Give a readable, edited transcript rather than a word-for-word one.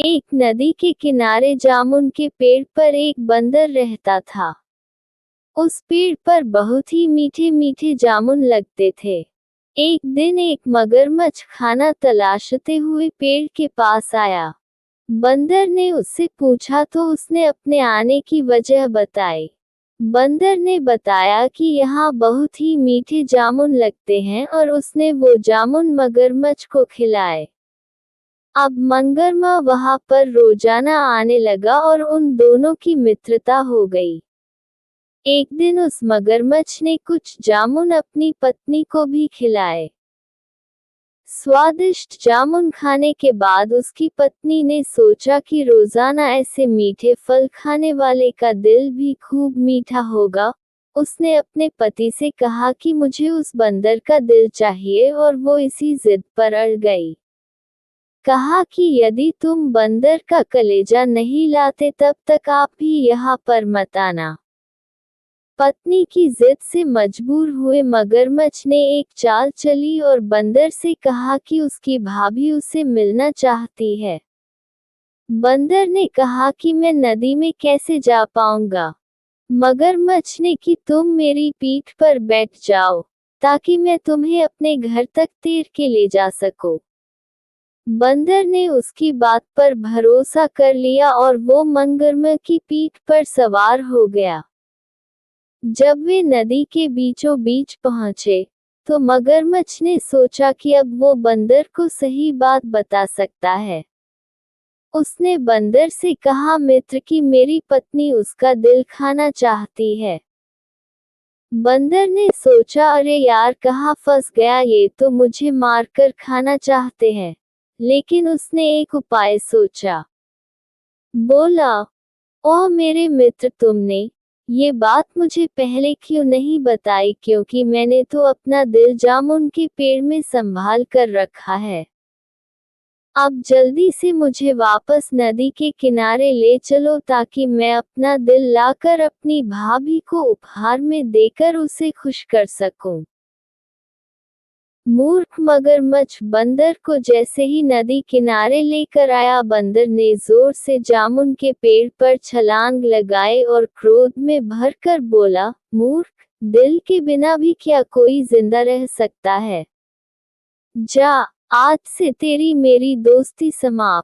एक नदी के किनारे जामुन के पेड़ पर एक बंदर रहता था। उस पेड़ पर बहुत ही मीठे मीठे जामुन लगते थे। एक दिन एक मगरमच्छ खाना तलाशते हुए पेड़ के पास आया। बंदर ने उससे पूछा तो उसने अपने आने की वजह बताई। बंदर ने बताया कि यहाँ बहुत ही मीठे जामुन लगते हैं और उसने वो जामुन मगरमच्छ को खिलाए। अब मगरमच्छ वहां पर रोजाना आने लगा और उन दोनों की मित्रता हो गई। एक दिन उस मगरमच्छ ने कुछ जामुन अपनी पत्नी को भी खिलाए। स्वादिष्ट जामुन खाने के बाद उसकी पत्नी ने सोचा कि रोजाना ऐसे मीठे फल खाने वाले का दिल भी खूब मीठा होगा। उसने अपने पति से कहा कि मुझे उस बंदर का दिल चाहिए और वो इसी जिद पर अड़ गई। कहा कि यदि तुम बंदर का कलेजा नहीं लाते तब तक आप भी यहाँ पर मत आना। पत्नी की जिद से मजबूर हुए मगरमच्छ ने एक चाल चली और बंदर से कहा कि उसकी भाभी उसे मिलना चाहती है। बंदर ने कहा कि मैं नदी में कैसे जा पाऊंगा। मगरमच्छ ने कि तुम मेरी पीठ पर बैठ जाओ, ताकि मैं तुम्हें अपने घर तक तैर के ले जा सकूं। बंदर ने उसकी बात पर भरोसा कर लिया और वो मगरमच्छ की पीठ पर सवार हो गया। जब वे नदी के बीचों बीच पहुंचे, तो मगरमच्छ ने सोचा कि अब वो बंदर को सही बात बता सकता है। उसने बंदर से कहा, मित्र कि मेरी पत्नी उसका दिल खाना चाहती है। बंदर ने सोचा, अरे यार कहाँ फंस गया, ये तो मुझे मारकर खाना चाहते हैं। लेकिन उसने एक उपाय सोचा। बोला, ओह मेरे मित्र, तुमने ये बात मुझे पहले क्यों नहीं बताई, क्योंकि मैंने तो अपना दिल जामुन के पेड़ में संभाल कर रखा है। अब जल्दी से मुझे वापस नदी के किनारे ले चलो ताकि मैं अपना दिल लाकर अपनी भाभी को उपहार में देकर उसे खुश कर सकूं। मूर्ख मगरमच्छ बंदर को जैसे ही नदी किनारे लेकर आया, बंदर ने जोर से जामुन के पेड़ पर छलांग लगाए और क्रोध में भरकर बोला, मूर्ख, दिल के बिना भी क्या कोई जिंदा रह सकता है? जा, आज से तेरी मेरी दोस्ती समाप्त।